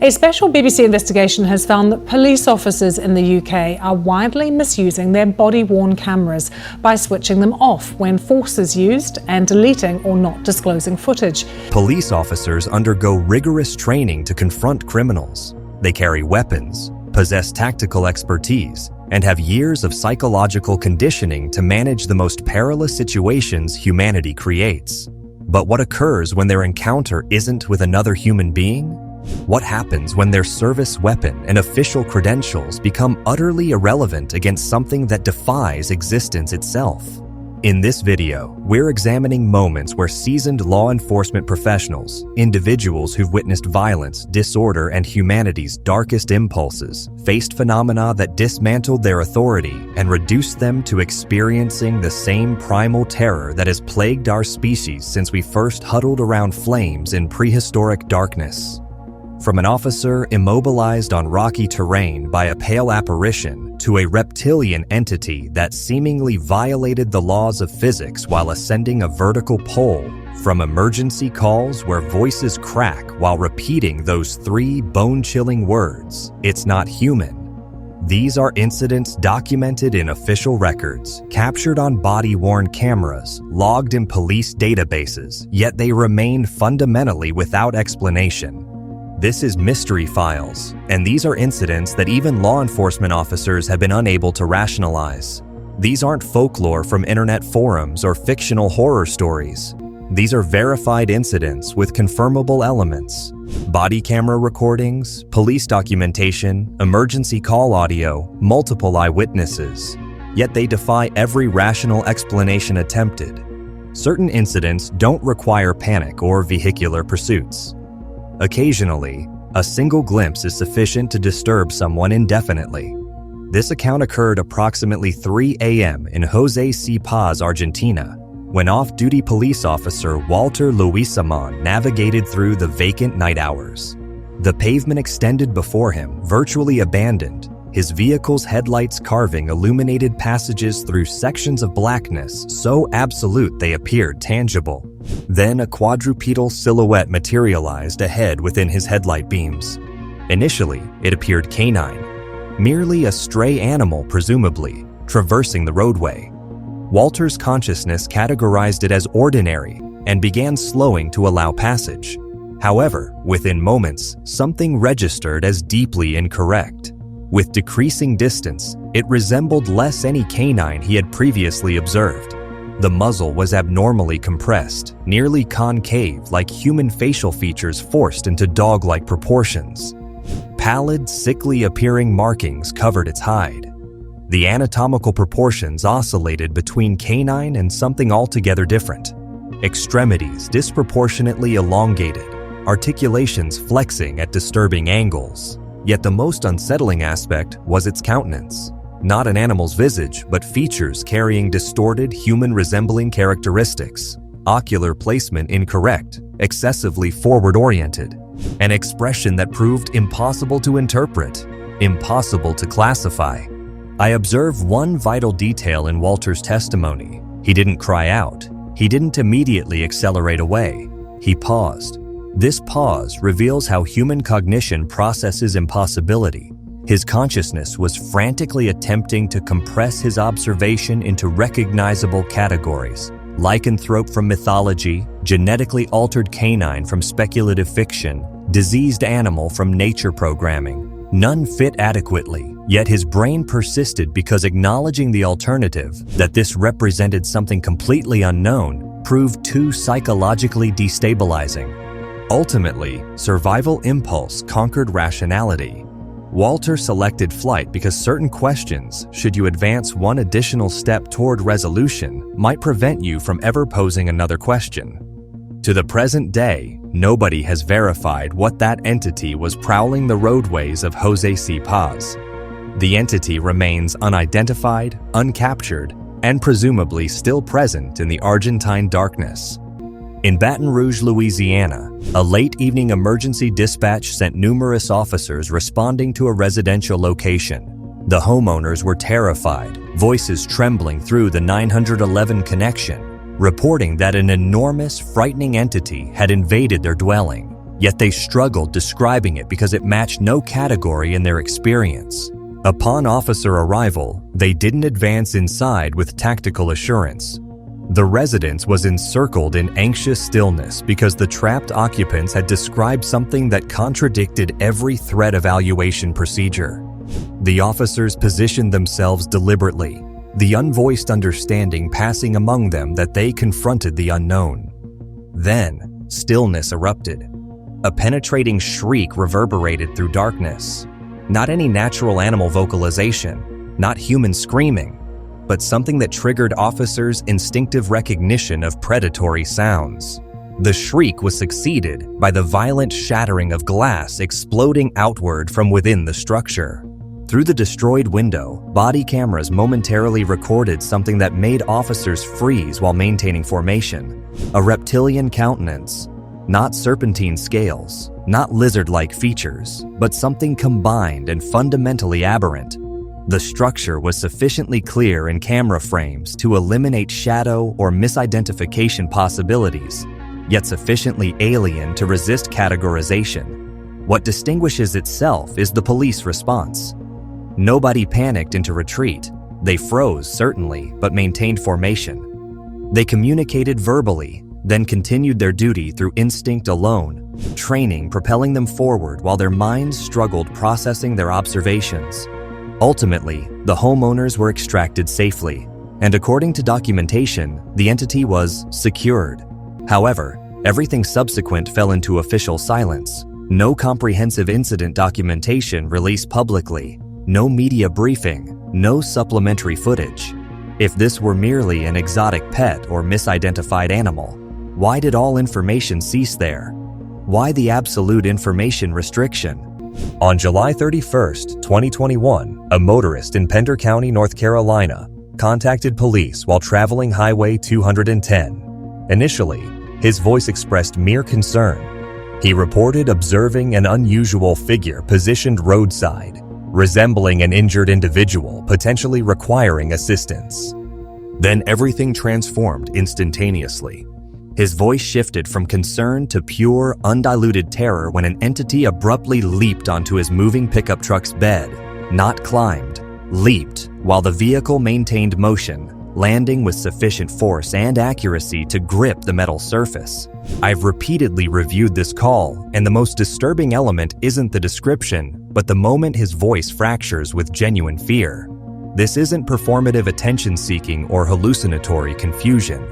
A special BBC investigation has found that police officers in the UK are widely misusing their body-worn cameras by switching them off when force is used and deleting or not disclosing footage. Police officers undergo rigorous training to confront criminals. They carry weapons, possess tactical expertise, and have years of psychological conditioning to manage the most perilous situations humanity creates. But what occurs when their encounter isn't with another human being? What happens when their service weapon and official credentials become utterly irrelevant against something that defies existence itself? In this video, we're examining moments where seasoned law enforcement professionals, individuals who've witnessed violence, disorder, and humanity's darkest impulses, faced phenomena that dismantled their authority and reduced them to experiencing the same primal terror that has plagued our species since we first huddled around flames in prehistoric darkness. From an officer immobilized on rocky terrain by a pale apparition to a reptilian entity that seemingly violated the laws of physics while ascending a vertical pole, from emergency calls where voices crack while repeating those three bone-chilling words, "It's not human." These are incidents documented in official records, captured on body-worn cameras, logged in police databases, yet they remain fundamentally without explanation. This is Mystery Files, and these are incidents that even law enforcement officers have been unable to rationalize. These aren't folklore from internet forums or fictional horror stories. These are verified incidents with confirmable elements. Body camera recordings, police documentation, emergency call audio, multiple eyewitnesses. Yet they defy every rational explanation attempted. Certain incidents don't require panic or vehicular pursuits. Occasionally, a single glimpse is sufficient to disturb someone indefinitely. This account occurred approximately 3 a.m. in Jose C. Paz, Argentina, when off-duty police officer Walter Leguizamón navigated through the vacant night hours. The pavement extended before him, virtually abandoned, his vehicle's headlights carving illuminated passages through sections of blackness so absolute they appeared tangible. Then a quadrupedal silhouette materialized ahead within his headlight beams. Initially, it appeared canine, merely a stray animal presumably, traversing the roadway. Walter's consciousness categorized it as ordinary and began slowing to allow passage. However, within moments, something registered as deeply incorrect. With decreasing distance, it resembled less any canine he had previously observed. The muzzle was abnormally compressed, nearly concave like human facial features forced into dog-like proportions. Pallid, sickly-appearing markings covered its hide. The anatomical proportions oscillated between canine and something altogether different. Extremities disproportionately elongated, articulations flexing at disturbing angles. Yet the most unsettling aspect was its countenance. Not an animal's visage, but features carrying distorted, human-resembling characteristics. Ocular placement incorrect, excessively forward-oriented. An expression that proved impossible to interpret, impossible to classify. I observed one vital detail in Walter's testimony. He didn't cry out. He didn't immediately accelerate away. He paused. This pause reveals how human cognition processes impossibility. His consciousness was frantically attempting to compress his observation into recognizable categories. Lycanthrope from mythology, genetically altered canine from speculative fiction, diseased animal from nature programming. None fit adequately, yet his brain persisted because acknowledging the alternative, that this represented something completely unknown, proved too psychologically destabilizing. Ultimately, survival impulse conquered rationality. Walter selected flight because certain questions, should you advance one additional step toward resolution, might prevent you from ever posing another question. To the present day, nobody has verified what that entity was prowling the roadways of Jose C. Paz. The entity remains unidentified, uncaptured, and presumably still present in the Argentine darkness. In Baton Rouge, Louisiana, a late evening emergency dispatch sent numerous officers responding to a residential location. The homeowners were terrified, voices trembling through the 911 connection, reporting that an enormous, frightening entity had invaded their dwelling. yet they struggled describing it because it matched no category in their experience. Upon officer arrival, they didn't advance inside with tactical assurance. The residence was encircled in anxious stillness because the trapped occupants had described something that contradicted every threat evaluation procedure. The officers positioned themselves deliberately, the unvoiced understanding passing among them that they confronted the unknown. Then, stillness erupted. A penetrating shriek reverberated through darkness. Not any natural animal vocalization, not human screaming, but something that triggered officers' instinctive recognition of predatory sounds. The shriek was succeeded by the violent shattering of glass exploding outward from within the structure. Through the destroyed window, body cameras momentarily recorded something that made officers freeze while maintaining formation. A reptilian countenance. Not serpentine scales, not lizard-like features, but something combined and fundamentally aberrant. The structure was sufficiently clear in camera frames to eliminate shadow or misidentification possibilities, yet sufficiently alien to resist categorization. What distinguishes itself is the police response. Nobody panicked into retreat. They froze, certainly, but maintained formation. They communicated verbally, then continued their duty through instinct alone, training propelling them forward while their minds struggled processing their observations. Ultimately, the homeowners were extracted safely, and according to documentation, the entity was secured. However, everything subsequent fell into official silence. No comprehensive incident documentation released publicly, no media briefing, no supplementary footage. If this were merely an exotic pet or misidentified animal, why did all information cease there? Why the absolute information restriction? On July 31st, 2021, a motorist in Pender County, North Carolina, contacted police while traveling Highway 210. Initially, his voice expressed mere concern. He reported observing an unusual figure positioned roadside, resembling an injured individual potentially requiring assistance. Then everything transformed instantaneously. His voice shifted from concern to pure, undiluted terror when an entity abruptly leaped onto his moving pickup truck's bed, not climbed, leaped, while the vehicle maintained motion, landing with sufficient force and accuracy to grip the metal surface. I've repeatedly reviewed this call, and the most disturbing element isn't the description, but the moment his voice fractures with genuine fear. This isn't performative attention-seeking or hallucinatory confusion.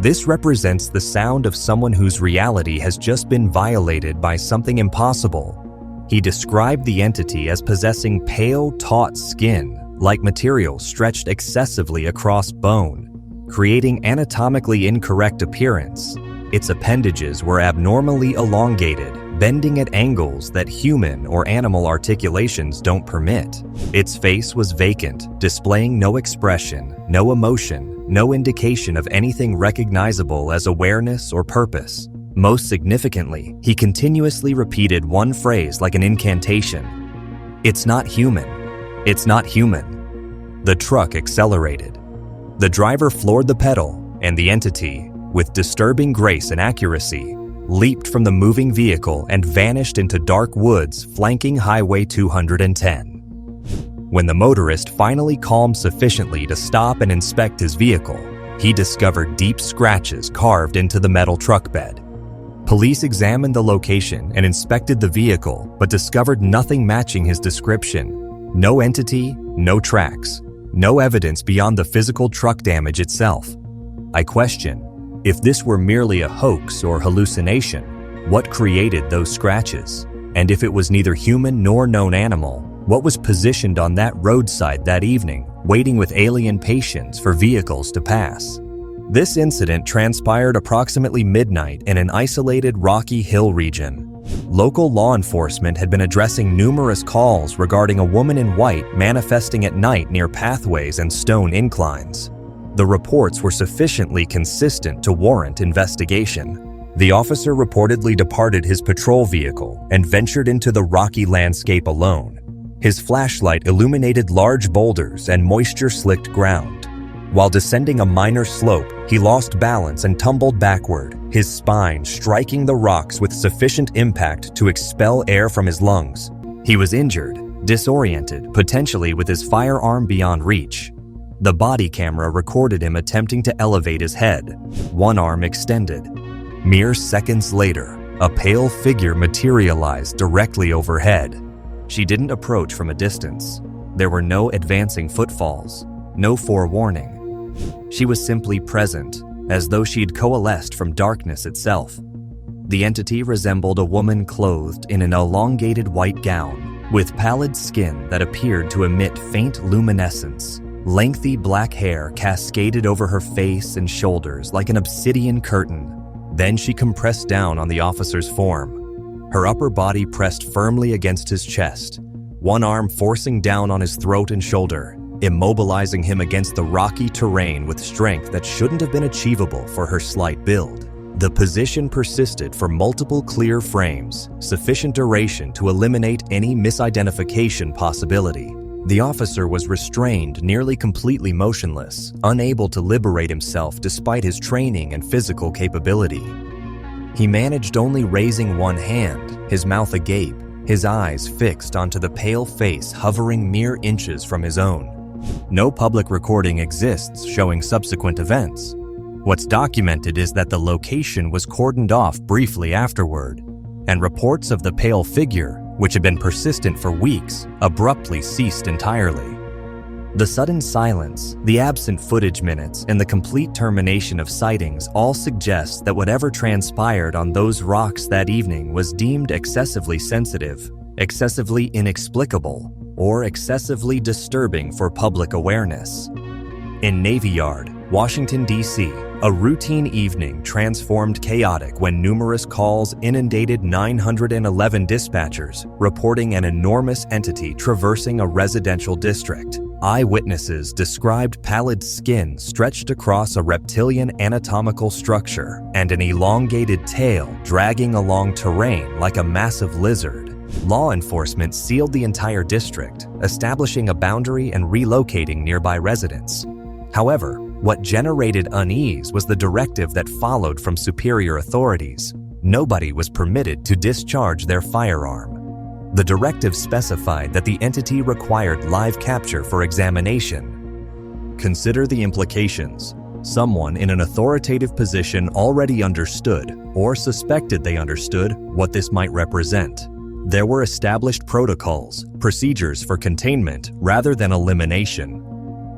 This represents the sound of someone whose reality has just been violated by something impossible. He described the entity as possessing pale, taut skin, like material stretched excessively across bone, creating anatomically incorrect appearance. Its appendages were abnormally elongated, bending at angles that human or animal articulations don't permit. Its face was vacant, displaying no expression, no emotion, no indication of anything recognizable as awareness or purpose. Most significantly, he continuously repeated one phrase like an incantation. "It's not human. It's not human." The truck accelerated. The driver floored the pedal, and the entity, with disturbing grace and accuracy, leaped from the moving vehicle and vanished into dark woods flanking Highway 210. When the motorist finally calmed sufficiently to stop and inspect his vehicle, he discovered deep scratches carved into the metal truck bed. Police examined the location and inspected the vehicle, but discovered nothing matching his description. No entity, no tracks, no evidence beyond the physical truck damage itself. I question, if this were merely a hoax or hallucination, what created those scratches? And if it was neither human nor known animal, what was positioned on that roadside that evening, waiting with alien patience for vehicles to pass? This incident transpired approximately midnight in an isolated rocky hill region. Local law enforcement had been addressing numerous calls regarding a woman in white manifesting at night near pathways and stone inclines. The reports were sufficiently consistent to warrant investigation. The officer reportedly departed his patrol vehicle and ventured into the rocky landscape alone. His flashlight illuminated large boulders and moisture-slicked ground. While descending a minor slope, he lost balance and tumbled backward, his spine striking the rocks with sufficient impact to expel air from his lungs. He was injured, disoriented, potentially with his firearm beyond reach. The body camera recorded him attempting to elevate his head, one arm extended. Mere seconds later, a pale figure materialized directly overhead. She didn't approach from a distance. There were no advancing footfalls, no forewarning. She was simply present, as though she'd coalesced from darkness itself. The entity resembled a woman clothed in an elongated white gown, with pallid skin that appeared to emit faint luminescence. Lengthy black hair cascaded over her face and shoulders like an obsidian curtain. Then she compressed down on the officer's form, her upper body pressed firmly against his chest, one arm forcing down on his throat and shoulder, immobilizing him against the rocky terrain with strength that shouldn't have been achievable for her slight build. The position persisted for multiple clear frames, sufficient duration to eliminate any misidentification possibility. The officer was restrained, nearly completely motionless, unable to liberate himself despite his training and physical capability. He managed only raising one hand, his mouth agape, his eyes fixed onto the pale face hovering mere inches from his own. No public recording exists showing subsequent events. What's documented is that the location was cordoned off briefly afterward, and reports of the pale figure, which had been persistent for weeks, abruptly ceased entirely. The sudden silence, the absent footage minutes, and the complete termination of sightings all suggest that whatever transpired on those rocks that evening was deemed excessively sensitive, excessively inexplicable, or excessively disturbing for public awareness. In Navyyard, Washington, D.C., a routine evening transformed chaotic when numerous calls inundated 911 dispatchers reporting an enormous entity traversing a residential district. Eyewitnesses described pallid skin stretched across a reptilian anatomical structure and an elongated tail dragging along terrain like a massive lizard. Law enforcement sealed the entire district, establishing a boundary and relocating nearby residents. However, what generated unease was the directive that followed from superior authorities. Nobody was permitted to discharge their firearm. The directive specified that the entity required live capture for examination. Consider the implications. Someone in an authoritative position already understood, or suspected they understood, what this might represent. There were established protocols, procedures for containment rather than elimination.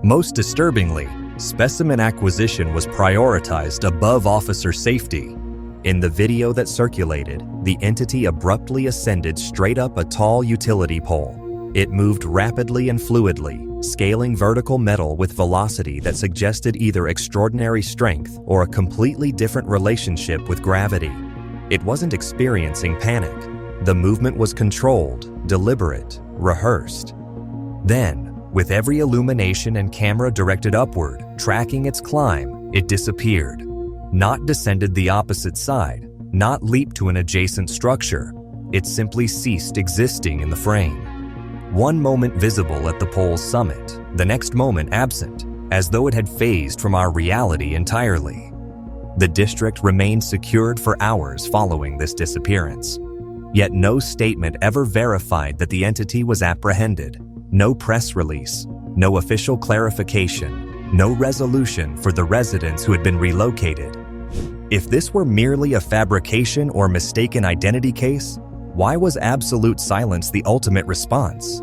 Most disturbingly, specimen acquisition was prioritized above officer safety. In the video that circulated, the entity abruptly ascended straight up a tall utility pole. It moved rapidly and fluidly, scaling vertical metal with velocity that suggested either extraordinary strength or a completely different relationship with gravity. It wasn't experiencing panic. The movement was controlled, deliberate, rehearsed. Then, with every illumination and camera directed upward, tracking its climb, it disappeared. Not descended the opposite side, not leaped to an adjacent structure. It simply ceased existing in the frame. One moment visible at the pole's summit, the next moment absent, as though it had phased from our reality entirely. The district remained secured for hours following this disappearance. Yet no statement ever verified that the entity was apprehended. No press release, no official clarification, no resolution for the residents who had been relocated. If this were merely a fabrication or mistaken identity case, why was absolute silence the ultimate response?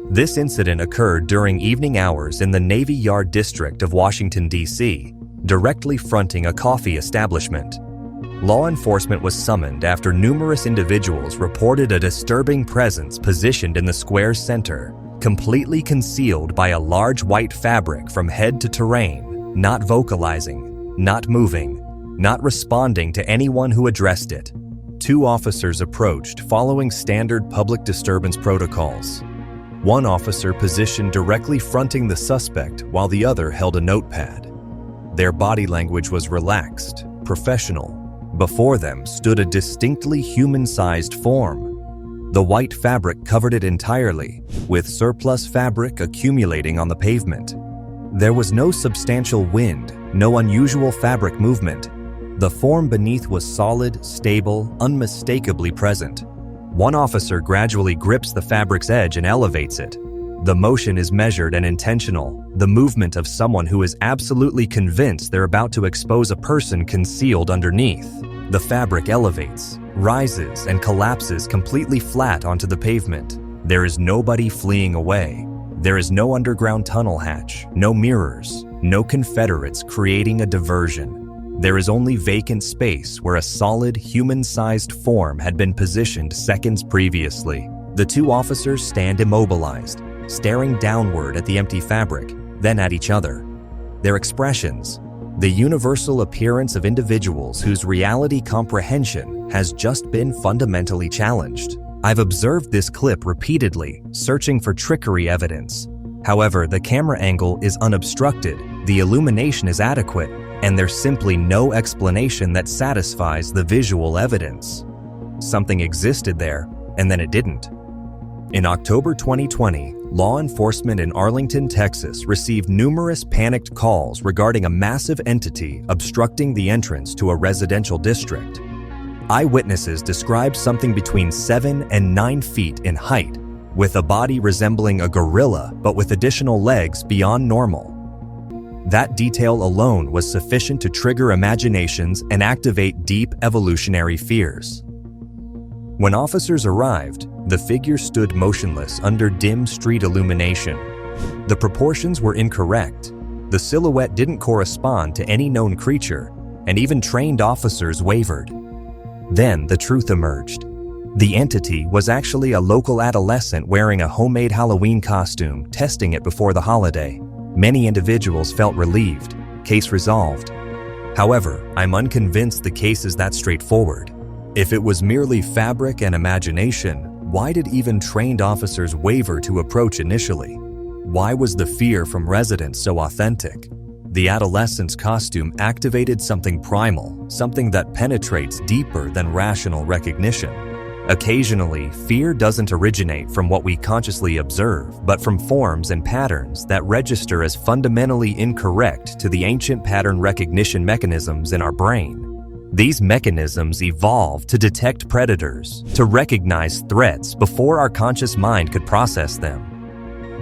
This incident occurred during evening hours in the Navyyard district of Washington, D.C., directly fronting a coffee establishment. Law enforcement was summoned after numerous individuals reported a disturbing presence positioned in the square's center, completely concealed by a large white fabric from head to terrain, not vocalizing, not moving, not responding to anyone who addressed it. Two officers approached following standard public disturbance protocols. One officer positioned directly fronting the suspect while the other held a notepad. Their body language was relaxed, professional. Before them stood a distinctly human-sized form. The white fabric covered it entirely, with surplus fabric accumulating on the pavement. There was no substantial wind, no unusual fabric movement. The form beneath was solid, stable, unmistakably present. One officer gradually grips the fabric's edge and elevates it. The motion is measured and intentional, the movement of someone who is absolutely convinced they're about to expose a person concealed underneath. The fabric elevates, rises, and collapses completely flat onto the pavement. There is nobody fleeing away. There is no underground tunnel hatch, no mirrors, no Confederates creating a diversion. There is only vacant space where a solid, human-sized form had been positioned seconds previously. The two officers stand immobilized, staring downward at the empty fabric, then at each other. Their expressions, the universal appearance of individuals whose reality comprehension has just been fundamentally challenged. I've observed this clip repeatedly, searching for trickery evidence. However, the camera angle is unobstructed, the illumination is adequate, and there's simply no explanation that satisfies the visual evidence. Something existed there, and then it didn't. In October 2020, law enforcement in Arlington, Texas received numerous panicked calls regarding a massive entity obstructing the entrance to a residential district. Eyewitnesses described something between 7 and 9 feet in height, with a body resembling a gorilla but with additional legs beyond normal. That detail alone was sufficient to trigger imaginations and activate deep evolutionary fears. When officers arrived, the figure stood motionless under dim street illumination. The proportions were incorrect. The silhouette didn't correspond to any known creature, and even trained officers wavered. Then the truth emerged. The entity was actually a local adolescent wearing a homemade Halloween costume, testing it before the holiday. Many individuals felt relieved. Case resolved. However, I'm unconvinced the case is that straightforward. If it was merely fabric and imagination, why did even trained officers waver to approach initially? Why was the fear from residents so authentic? The adolescent's costume activated something primal, something that penetrates deeper than rational recognition. Occasionally, fear doesn't originate from what we consciously observe, but from forms and patterns that register as fundamentally incorrect to the ancient pattern recognition mechanisms in our brain. These mechanisms evolved to detect predators, to recognize threats before our conscious mind could process them.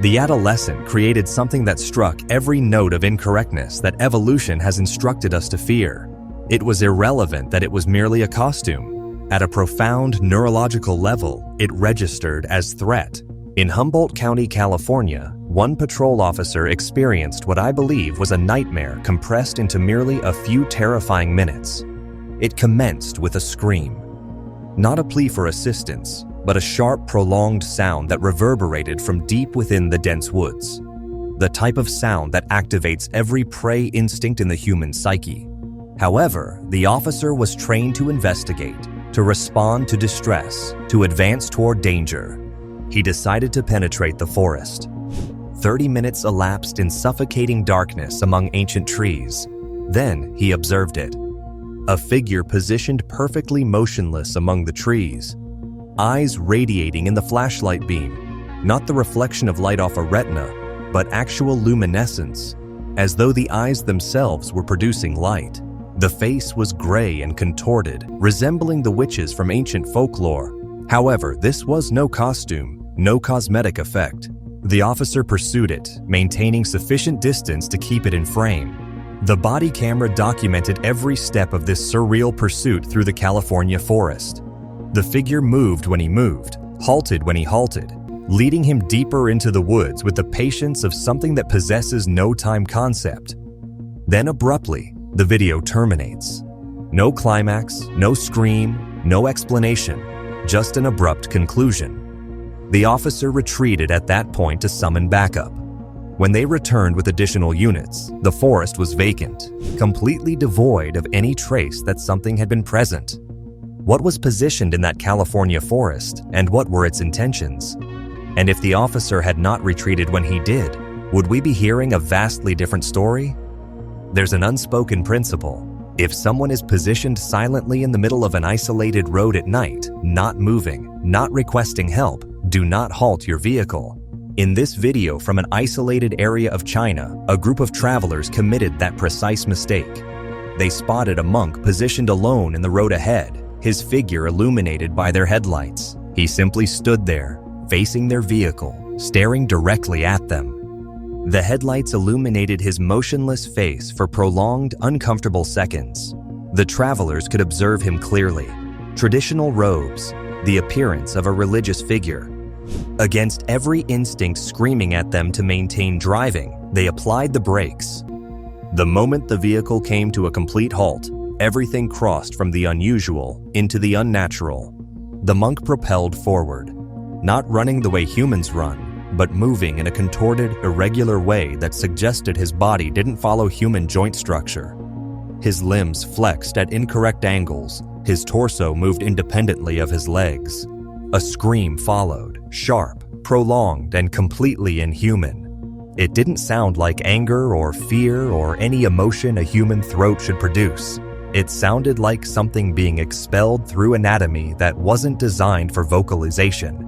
The adolescent created something that struck every note of incorrectness that evolution has instructed us to fear. It was irrelevant that it was merely a costume. At a profound neurological level, it registered as threat. In Humboldt County, California, one patrol officer experienced what I believe was a nightmare compressed into merely a few terrifying minutes. It commenced with a scream. Not a plea for assistance, but a sharp, prolonged sound that reverberated from deep within the dense woods. The type of sound that activates every prey instinct in the human psyche. However, the officer was trained to investigate, to respond to distress, to advance toward danger. He decided to penetrate the forest. 30 minutes elapsed in suffocating darkness among ancient trees. Then he observed it. A figure positioned perfectly motionless among the trees. Eyes radiating in the flashlight beam, not the reflection of light off a retina, but actual luminescence, as though the eyes themselves were producing light. The face was gray and contorted, resembling the witches from ancient folklore. However, this was no costume, no cosmetic effect. The officer pursued it, maintaining sufficient distance to keep it in frame. The body camera documented every step of this surreal pursuit through the California forest. The figure moved when he moved, halted when he halted, leading him deeper into the woods with the patience of something that possesses no time concept. Then abruptly, the video terminates. No climax, no scream, no explanation, just an abrupt conclusion. The officer retreated at that point to summon backup. When they returned with additional units, the forest was vacant, completely devoid of any trace that something had been present. What was positioned in that California forest, and what were its intentions? And if the officer had not retreated when he did, would we be hearing a vastly different story? There's an unspoken principle. If someone is positioned silently in the middle of an isolated road at night, not moving, not requesting help, do not halt your vehicle. In this video from an isolated area of China, a group of travelers committed that precise mistake. They spotted a monk positioned alone in the road ahead, his figure illuminated by their headlights. He simply stood there, facing their vehicle, staring directly at them. The headlights illuminated his motionless face for prolonged, uncomfortable seconds. The travelers could observe him clearly. Traditional robes, the appearance of a religious figure. Against every instinct screaming at them to maintain driving, they applied the brakes. The moment the vehicle came to a complete halt, everything crossed from the unusual into the unnatural. The monk propelled forward, not running the way humans run, but moving in a contorted, irregular way that suggested his body didn't follow human joint structure. His limbs flexed at incorrect angles, his torso moved independently of his legs. A scream followed, sharp, prolonged, and completely inhuman. It didn't sound like anger or fear or any emotion a human throat should produce. It sounded like something being expelled through anatomy that wasn't designed for vocalization.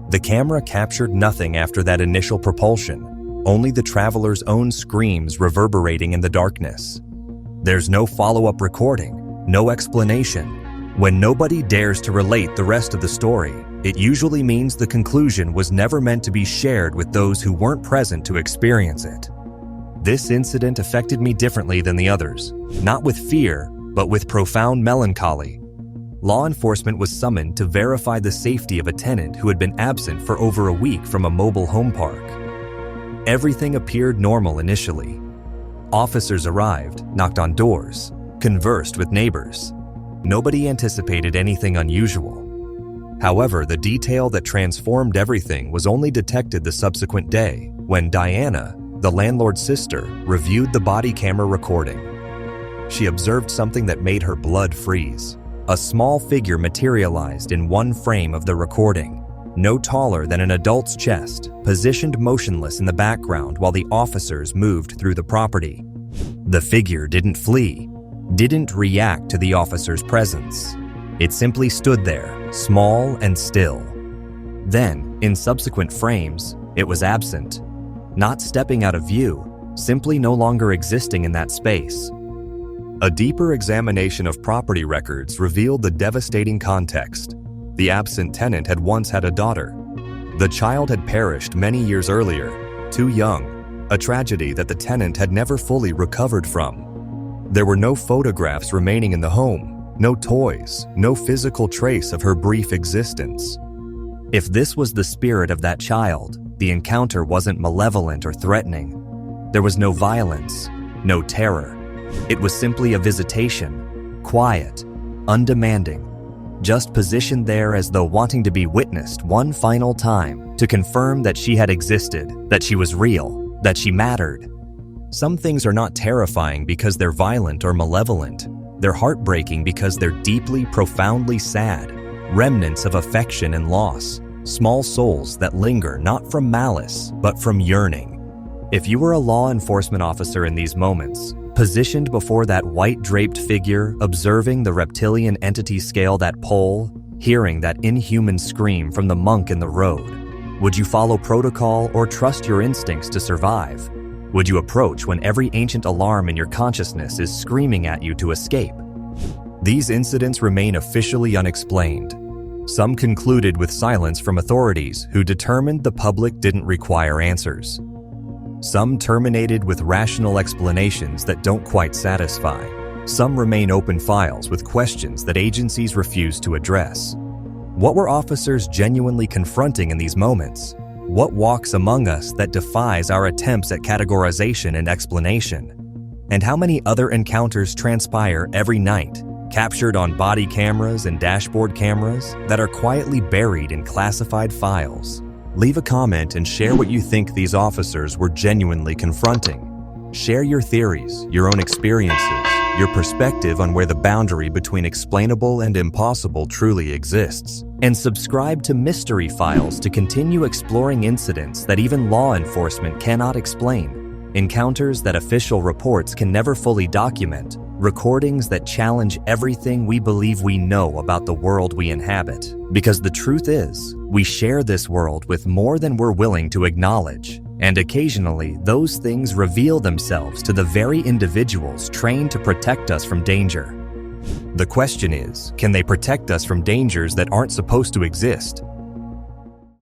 The camera captured nothing after that initial propulsion, only the traveler's own screams reverberating in the darkness. There's no follow-up recording, no explanation. When nobody dares to relate the rest of the story, it usually means the conclusion was never meant to be shared with those who weren't present to experience it. This incident affected me differently than the others, not with fear, but with profound melancholy. Law enforcement was summoned to verify the safety of a tenant who had been absent for over a week from a mobile home park. Everything appeared normal initially. Officers arrived, knocked on doors, conversed with neighbors. Nobody anticipated anything unusual. However, the detail that transformed everything was only detected the subsequent day when Diana, the landlord's sister, reviewed the body camera recording. She observed something that made her blood freeze. A small figure materialized in one frame of the recording, no taller than an adult's chest, positioned motionless in the background while the officers moved through the property. The figure didn't flee, didn't react to the officer's presence. It simply stood there, small and still. Then, in subsequent frames, it was absent, not stepping out of view, simply no longer existing in that space. A deeper examination of property records revealed the devastating context. The absent tenant had once had a daughter. The child had perished many years earlier, too young, a tragedy that the tenant had never fully recovered from. There were no photographs remaining in the home, no toys, no physical trace of her brief existence. If this was the spirit of that child, the encounter wasn't malevolent or threatening. There was no violence, no terror. It was simply a visitation, quiet, undemanding, just positioned there as though wanting to be witnessed one final time to confirm that she had existed, that she was real, that she mattered. Some things are not terrifying because they're violent or malevolent. They're heartbreaking because they're deeply, profoundly sad, remnants of affection and loss, small souls that linger not from malice, but from yearning. If you were a law enforcement officer in these moments, positioned before that white-draped figure, observing the reptilian entity scale that pole, hearing that inhuman scream from the monk in the road, would you follow protocol or trust your instincts to survive? Would you approach when every ancient alarm in your consciousness is screaming at you to escape? These incidents remain officially unexplained. Some concluded with silence from authorities who determined the public didn't require answers. Some terminated with rational explanations that don't quite satisfy. Some remain open files with questions that agencies refuse to address. What were officers genuinely confronting in these moments? What walks among us that defies our attempts at categorization and explanation? And how many other encounters transpire every night, captured on body cameras and dashboard cameras that are quietly buried in classified files? Leave a comment and share what you think these officers were genuinely confronting. Share your theories, your own experiences, your perspective on where the boundary between explainable and impossible truly exists. And subscribe to Mystery Files to continue exploring incidents that even law enforcement cannot explain, encounters that official reports can never fully document, recordings that challenge everything we believe we know about the world we inhabit. Because the truth is, we share this world with more than we're willing to acknowledge, and occasionally those things reveal themselves to the very individuals trained to protect us from danger. The question is, can they protect us from dangers that aren't supposed to exist?